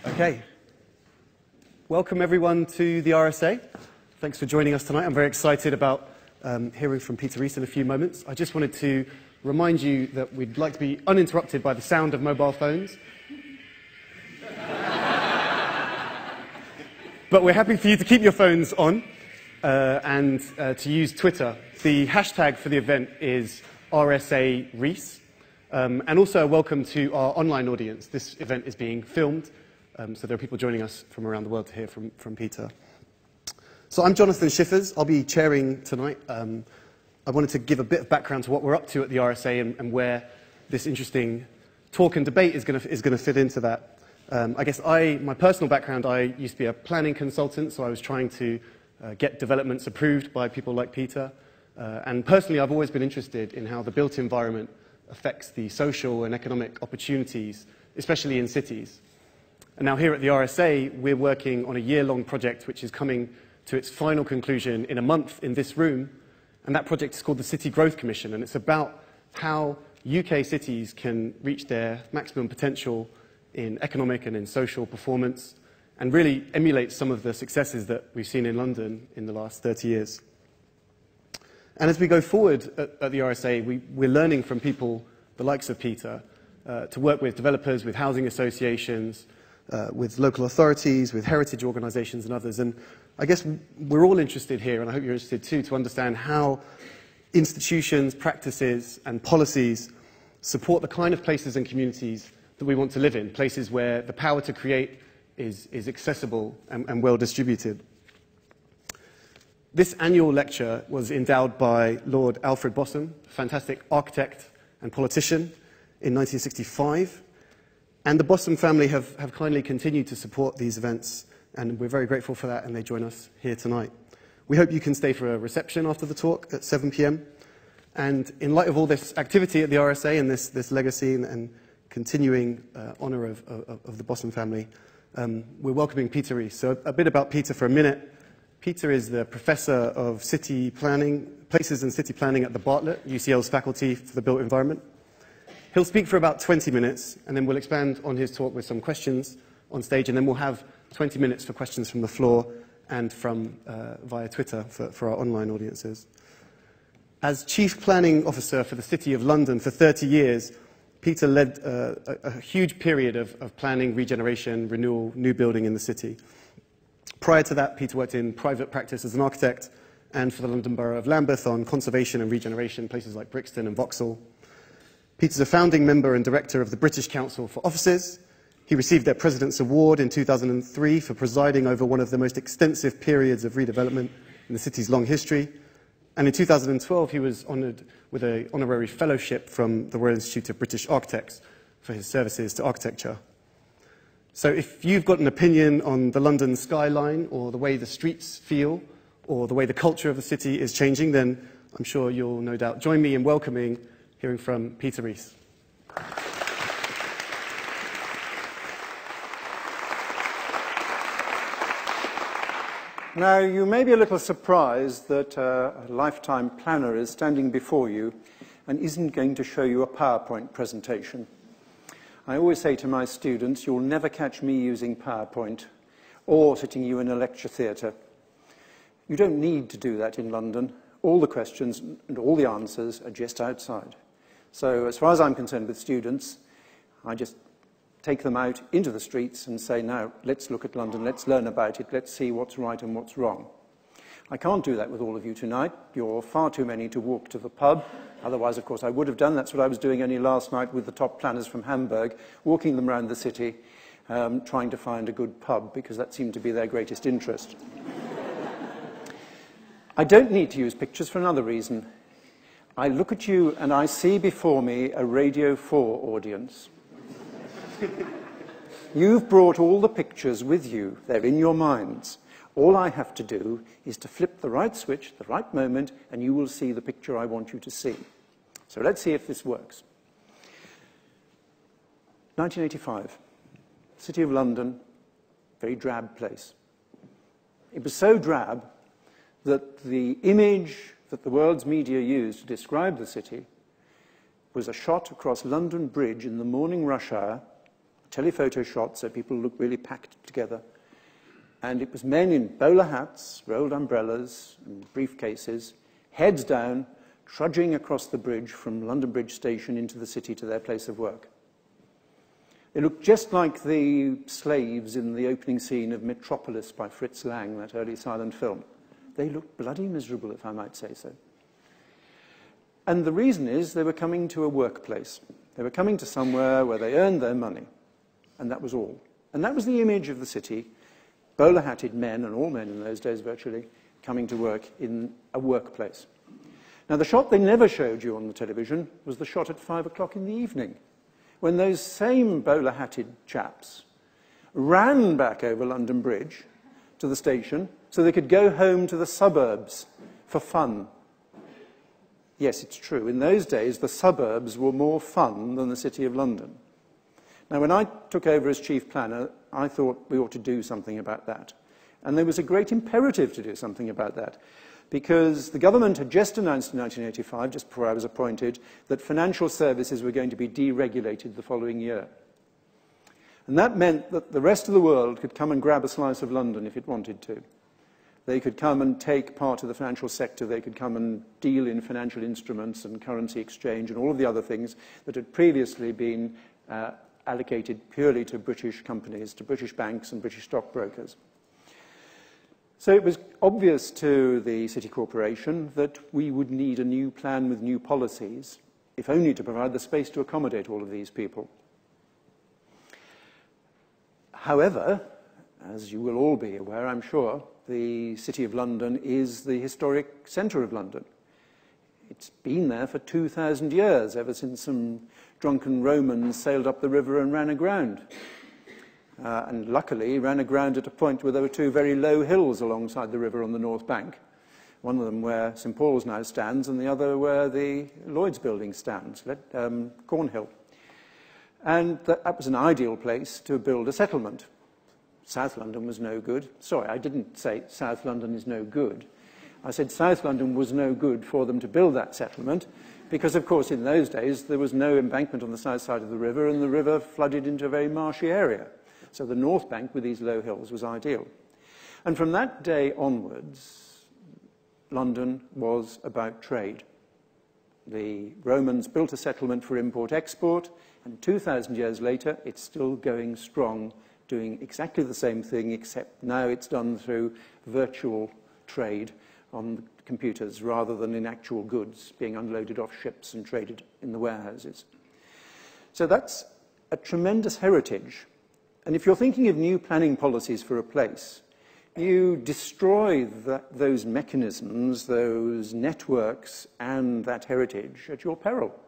Okay. Welcome, everyone, to the RSA. Thanks for joining us tonight. I'm very excited about hearing from Peter Rees in a few moments. I just wanted to remind you that we'd like to be uninterrupted by the sound of mobile phones. But we're happy for you to keep your phones on and to use Twitter. The hashtag for the event is RSA Rees. And also a welcome to our online audience. This event is being filmed, so there are people joining us from around the world to hear from Peter. So I'm Jonathan Schiffers. I'll be chairing tonight. I wanted to give a bit of background to what we're up to at the RSA and where this interesting talk and debate is going to fit into that. I guess my personal background, I used to be a planning consultant, so I was trying to get developments approved by people like Peter. And personally, I've always been interested in how the built environment affects the social and economic opportunities, especially in cities. And now here at the RSA, we're working on a year-long project which is coming to its final conclusion in a month in this room. And that project is called the City Growth Commission, and it's about how UK cities can reach their maximum potential in economic and in social performance and really emulate some of the successes that we've seen in London in the last 30 years. And as we go forward at the RSA, we're learning from people, the likes of Peter, to work with developers, with housing associations, with local authorities, with heritage organisations and others. And I guess we're all interested here, and I hope you're interested too, to understand how institutions, practices and policies support the kind of places and communities that we want to live in, places where the power to create is accessible and well distributed. This annual lecture was endowed by Lord Alfred Bosham, a fantastic architect and politician, in 1965. And the Bosham family have kindly continued to support these events, and we're very grateful for that, and they join us here tonight. We hope you can stay for a reception after the talk at 7 p.m. And in light of all this activity at the RSA and this legacy and continuing honour of the Bosham family, we're welcoming Peter Rees. So a bit about Peter for a minute. Peter is the Professor of City Planning, Places and City Planning at the Bartlett, UCL's Faculty for the Built Environment. He'll speak for about 20 minutes, and then we'll expand on his talk with some questions on stage, and then we'll have 20 minutes for questions from the floor and from via Twitter for our online audiences. As Chief Planning Officer for the City of London for 30 years, Peter led a huge period of planning, regeneration, renewal, new building in the city. Prior to that, Peter worked in private practice as an architect and for the London Borough of Lambeth on conservation and regeneration, places like Brixton and Vauxhall. Peter's a founding member and director of the British Council for Offices. He received their President's Award in 2003 for presiding over one of the most extensive periods of redevelopment in the city's long history. And in 2012, he was honoured with an honorary fellowship from the Royal Institute of British Architects for his services to architecture. So if you've got an opinion on the London skyline or the way the streets feel or the way the culture of the city is changing, then I'm sure you'll no doubt join me in welcoming hearing from Peter Rees. Now, you may be a little surprised that a lifetime planner is standing before you and isn't going to show you a PowerPoint presentation. I always say to my students, you'll never catch me using PowerPoint or sitting you in a lecture theatre. You don't need to do that in London. All the questions and all the answers are just outside. So as far as I'm concerned with students, I just take them out into the streets and say, now, let's look at London, let's learn about it, let's see what's right and what's wrong. I can't do that with all of you tonight. You're far too many to walk to the pub. Otherwise, of course, I would have done. That's what I was doing only last night with the top planners from Hamburg, walking them around the city, trying to find a good pub, because that seemed to be their greatest interest. I don't need to use pictures for another reason. I look at you and I see before me a Radio 4 audience. You've brought all the pictures with you. They're in your minds. All I have to do is to flip the right switch at the right moment, and you will see the picture I want you to see. So let's see if this works. 1985, City of London, very drab place. It was so drab that the image that the world's media used to describe the city was a shot across London Bridge in the morning rush hour telephoto shot, so people look really packed together. And it was men in bowler hats, rolled umbrellas, and briefcases, heads down, trudging across the bridge from London Bridge Station into the city to their place of work. They looked just like the slaves in the opening scene of Metropolis by Fritz Lang, that early silent film. They looked bloody miserable, if I might say so. And the reason is they were coming to a workplace. They were coming to somewhere where they earned their money, and that was all. And that was the image of the city, bowler-hatted men, and all men in those days virtually, coming to work in a workplace. Now, the shot they never showed you on the television was the shot at 5 o'clock in the evening, when those same bowler-hatted chaps ran back over London Bridge to the station so they could go home to the suburbs for fun. Yes, it's true. In those days, the suburbs were more fun than the City of London. Now, when I took over as chief planner, I thought we ought to do something about that. And there was a great imperative to do something about that, because the government had just announced in 1985, just before I was appointed, that financial services were going to be deregulated the following year. And that meant that the rest of the world could come and grab a slice of London if it wanted to. They could come and take part of the financial sector. They could come and deal in financial instruments and currency exchange and all of the other things that had previously been allocated purely to British companies, to British banks and British stockbrokers. So it was obvious to the City Corporation that we would need a new plan with new policies, if only to provide the space to accommodate all of these people. However, as you will all be aware, I'm sure, the City of London is the historic centre of London. It's been there for 2,000 years, ever since some drunken Romans sailed up the river and ran aground. And luckily ran aground at a point where there were two very low hills alongside the river on the north bank. One of them where St Paul's now stands, and the other where the Lloyd's building stands, Cornhill. And that was an ideal place to build a settlement. South London was no good. Sorry, I didn't say South London is no good. I said South London was no good for them to build that settlement, because, of course, in those days there was no embankment on the south side of the river, and the river flooded into a very marshy area. So the north bank with these low hills was ideal. And from that day onwards, London was about trade. The Romans built a settlement for import-export, and 2,000 years later, it's still going strong, doing exactly the same thing, except now it's done through virtual trade on computers rather than in actual goods being unloaded off ships and traded in the warehouses. So that's a tremendous heritage. And if you're thinking of new planning policies for a place, you destroy those mechanisms, those networks, and that heritage at your peril.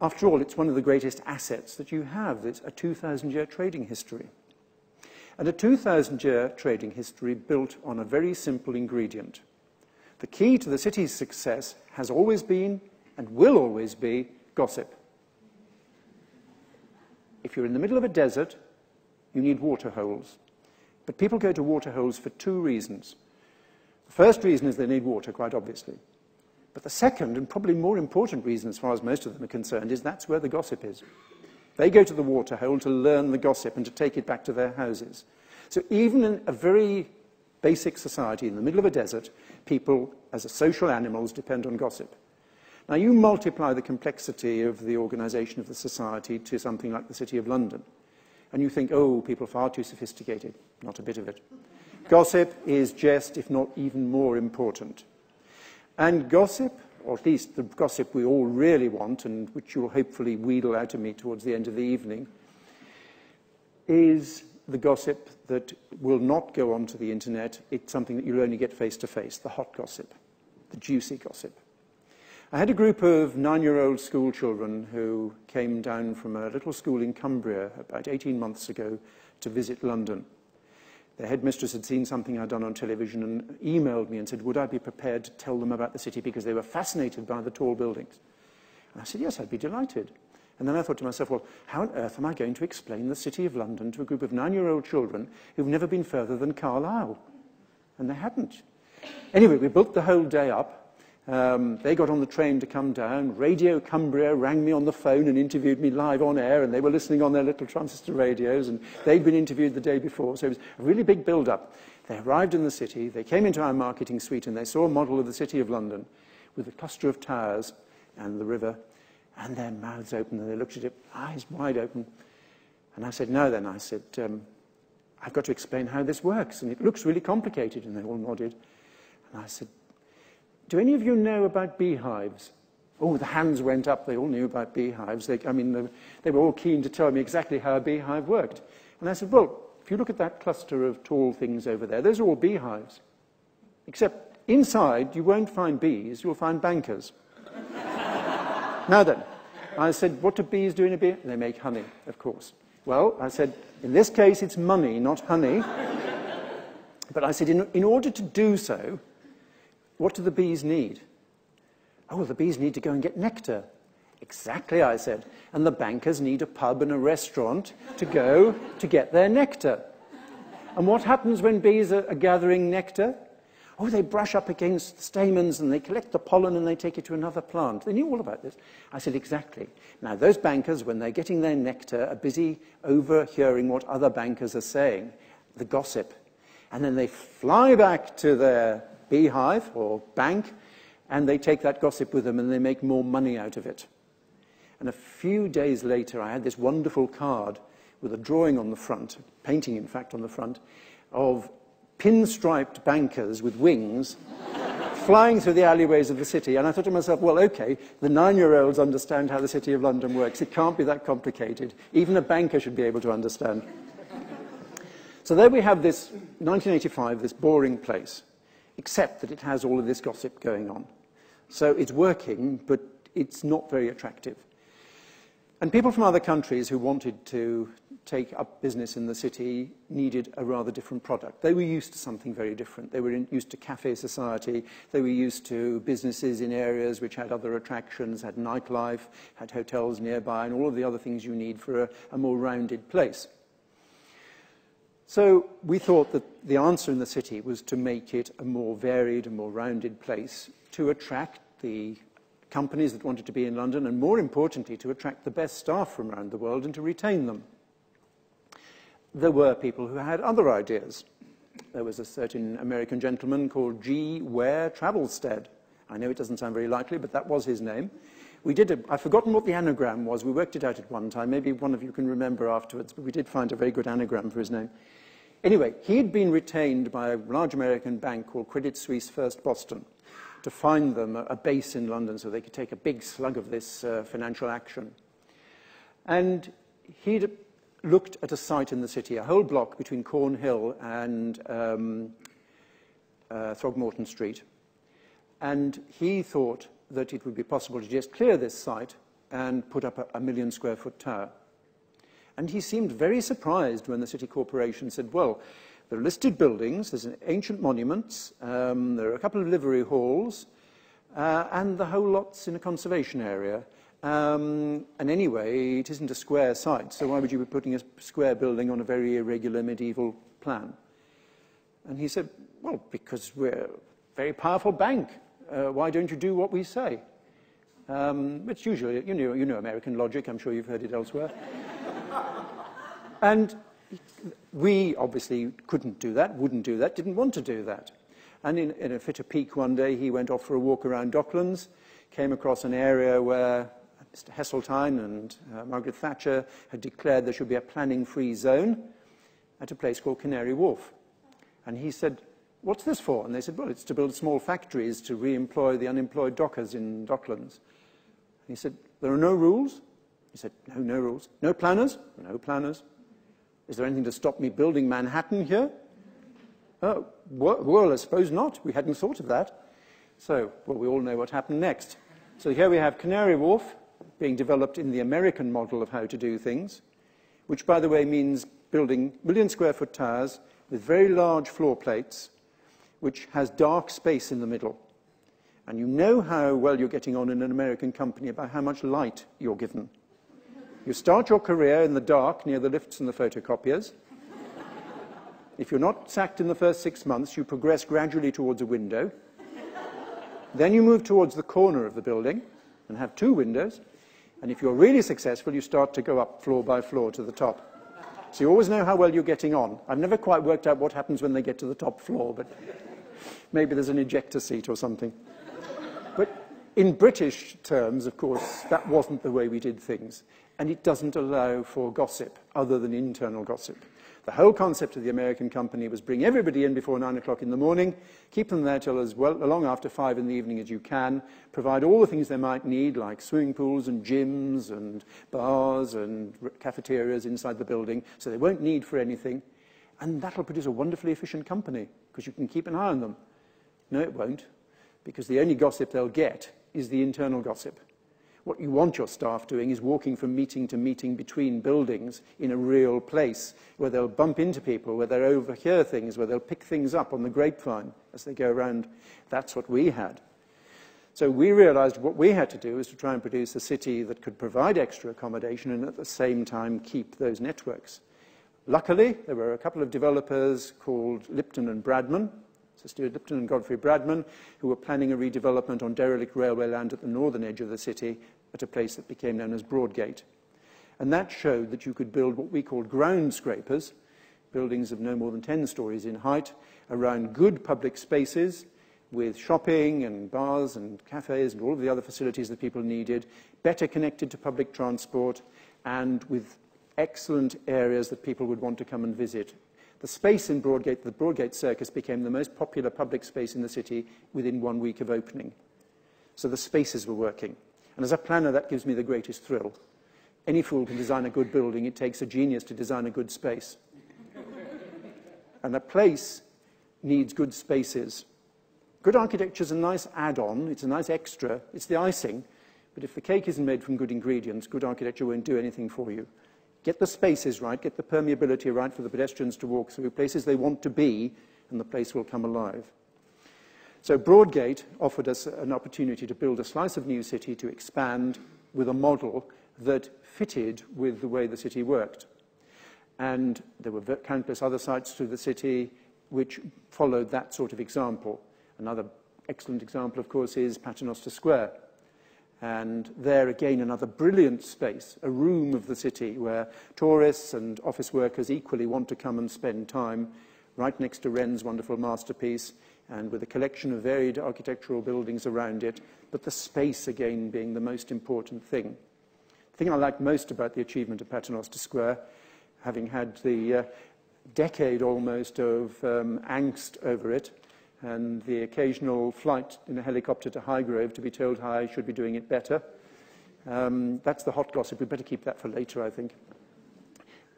After all, it's one of the greatest assets that you have. It's a 2,000-year trading history. And a 2,000-year trading history built on a very simple ingredient. The key to the city's success has always been, and will always be, gossip. If you're in the middle of a desert, you need water holes. But people go to water holes for two reasons. The first reason is they need water, quite obviously. But the second, and probably more important reason as far as most of them are concerned, is that's where the gossip is. They go to the water hole to learn the gossip and to take it back to their houses. So even in a very basic society in the middle of a desert, people, as social animals, depend on gossip. Now, you multiply the complexity of the organisation of the society to something like the City of London, and you think, oh, people are far too sophisticated. Not a bit of it. Gossip is just, if not even more important. And gossip, or at least the gossip we all really want, and which you'll hopefully wheedle out of me towards the end of the evening, is the gossip that will not go onto the internet. It's something that you'll only get face-to-face, the hot gossip, the juicy gossip. I had a group of 9-year-old school children who came down from a little school in Cumbria about 18 months ago to visit London. Their headmistress had seen something I'd done on television and emailed me and said, would I be prepared to tell them about the city, because they were fascinated by the tall buildings. And I said, yes, I'd be delighted. And then I thought to myself, well, how on earth am I going to explain the City of London to a group of 9-year-old children who've never been further than Carlisle? And they hadn't. Anyway, we built the whole day up. They got on the train to come down. Radio Cumbria rang me on the phone and interviewed me live on air, and they were listening on their little transistor radios, and they'd been interviewed the day before, so it was a really big build-up. They arrived in the city, they came into our marketing suite, and they saw a model of the City of London with a cluster of towers and the river, and their mouths open, and they looked at it, eyes wide open. And I said, no, then. I said, I've got to explain how this works, and it looks really complicated. And they all nodded. And I said, do any of you know about beehives? Oh, the hands went up. They all knew about beehives. They were all keen to tell me exactly how a beehive worked. And I said, well, if you look at that cluster of tall things over there, those are all beehives. Except inside, you won't find bees, you'll find bankers. Now then, I said, what do bees do in a bee? They make honey, of course. Well, I said, in this case, it's money, not honey. But I said, in order to do so, what do the bees need? Oh, well, the bees need to go and get nectar. Exactly, I said. And the bankers need a pub and a restaurant to go to get their nectar. And what happens when bees are gathering nectar? Oh, they brush up against the stamens and they collect the pollen and they take it to another plant. They knew all about this. I said, exactly. Now, those bankers, when they're getting their nectar, are busy overhearing what other bankers are saying, the gossip. And then they fly back to their beehive or bank and they take that gossip with them and they make more money out of it. And a few days later, I had this wonderful card with a drawing on the front, painting, in fact, on the front, of pinstriped bankers with wings flying through the alleyways of the city. And I thought to myself, well, okay, the 9-year-olds understand how the City of London works. It can't be that complicated. Even a banker should be able to understand. So there we have this, 1985, this boring place, except that it has all of this gossip going on. So it's working, but it's not very attractive. And people from other countries who wanted to take up business in the city needed a rather different product. They were used to something very different. They were used to cafe society. They were used to businesses in areas which had other attractions, had nightlife, had hotels nearby, and all of the other things you need for a more rounded place. So we thought that the answer in the city was to make it a more varied and more rounded place to attract the companies that wanted to be in London, and more importantly, to attract the best staff from around the world and to retain them. There were people who had other ideas. There was a certain American gentleman called G. Ware Travelstead. I know it doesn't sound very likely, but that was his name. I've forgotten what the anagram was. We worked it out at one time. Maybe one of you can remember afterwards, but we did find a very good anagram for his name. Anyway, he'd been retained by a large American bank called Credit Suisse First Boston to find them a base in London so they could take a big slug of this financial action. And he'd looked at a site in the city, a whole block between Cornhill and Throgmorton Street. And he thought that it would be possible to just clear this site and put up a 1 million square foot tower. And he seemed very surprised when the city corporation said, well, there are listed buildings, there's ancient monuments, there are a couple of livery halls, and the whole lot's in a conservation area. And anyway, it isn't a square site, so why would you be putting a square building on a very irregular medieval plan? And he said, well, because we're a very powerful bank. Why don't you do what we say? It's usually, you know American logic, I'm sure you've heard it elsewhere. And we obviously couldn't do that, wouldn't do that, didn't want to do that. And in a fit of pique one day, he went off for a walk around Docklands, came across an area where Mr. Heseltine and Margaret Thatcher had declared there should be a planning-free zone at a place called Canary Wharf. And he said, what's this for? And they said, well, it's to build small factories to re-employ the unemployed dockers in Docklands. And he said, there are no rules? He said, no rules. No planners? No planners. Is there anything to stop me building Manhattan here? Oh, well, I suppose not. We hadn't thought of that. So, well, we all know what happened next. So here we have Canary Wharf being developed in the American model of how to do things, which, by the way, means building 1 million square foot towers with very large floor plates, which has dark space in the middle. And you know how well you're getting on in an American company by how much light you're given. You start your career in the dark near the lifts and the photocopiers. If you're not sacked in the first 6 months, you progress gradually towards a window. Then you move towards the corner of the building and have 2 windows. And if you're really successful, you start to go up floor by floor to the top. So you always know how well you're getting on. I've never quite worked out what happens when they get to the top floor, but maybe there's an ejector seat or something. But in British terms, of course, that wasn't the way we did things. And it doesn't allow for gossip, other than internal gossip. The whole concept of the American company was bring everybody in before 9 o'clock in the morning, keep them there till as well long after 5 in the evening as you can, provide all the things they might need, like swimming pools and gyms and bars and cafeterias inside the building, so they won't need for anything. And that'll produce a wonderfully efficient company, because you can keep an eye on them. No, it won't, because the only gossip they'll get is the internal gossip. What you want your staff doing is walking from meeting to meeting between buildings in a real place, where they'll bump into people, where they'll overhear things, where they'll pick things up on the grapevine as they go around. That's what we had. So we realized what we had to do was to try and produce a city that could provide extra accommodation and at the same time keep those networks. Luckily, there were a couple of developers called Lipton and Bradman, Sir Stuart Lipton and Godfrey Bradman, who were planning a redevelopment on derelict railway land at the northern edge of the city at a place that became known as Broadgate. And that showed that you could build what we called ground scrapers, buildings of no more than 10 stories in height, around good public spaces with shopping and bars and cafes and all of the other facilities that people needed, better connected to public transport, and with excellent areas that people would want to come and visit. The space in Broadgate, the Broadgate Circus, became the most popular public space in the city within 1 week of opening. So the spaces were working. And as a planner, that gives me the greatest thrill. Any fool can design a good building. It takes a genius to design a good space. And a place needs good spaces. Good architecture is a nice add-on. It's a nice extra. It's the icing. But if the cake isn't made from good ingredients, good architecture won't do anything for you. Get the spaces right, get the permeability right for the pedestrians to walk through, places they want to be, and the place will come alive. So Broadgate offered us an opportunity to build a slice of new city, to expand with a model that fitted with the way the city worked. And there were countless other sites through the city which followed that sort of example. Another excellent example, of course, is Paternoster Square. And there again, another brilliant space, a room of the city where tourists and office workers equally want to come and spend time, right next to Wren's wonderful masterpiece, and with a collection of varied architectural buildings around it, but the space again being the most important thing. The thing I like most about the achievement of Paternoster Square, having had the decade almost of angst over it, and the occasional flight in a helicopter to Highgrove to be told how I should be doing it better. That's the hot gossip. We'd better keep that for later, I think.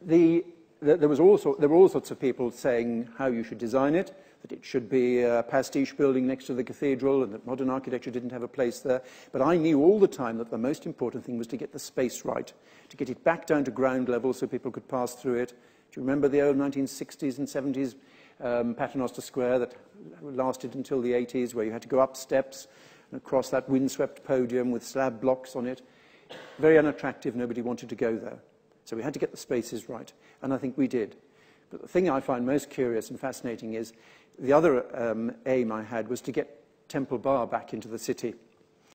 There were all sorts of people saying how you should design it, that it should be a pastiche building next to the cathedral and that modern architecture didn't have a place there. But I knew all the time that the most important thing was to get the space right, to get it back down to ground level so people could pass through it. Do you remember the old 1960s and 70s Paternoster Square that lasted until the 80s, where you had to go up steps and across that windswept podium with slab blocks on it? Very unattractive, nobody wanted to go there. So we had to get the spaces right, and I think we did. But the thing I find most curious and fascinating is the other aim I had was to get Temple Bar back into the city.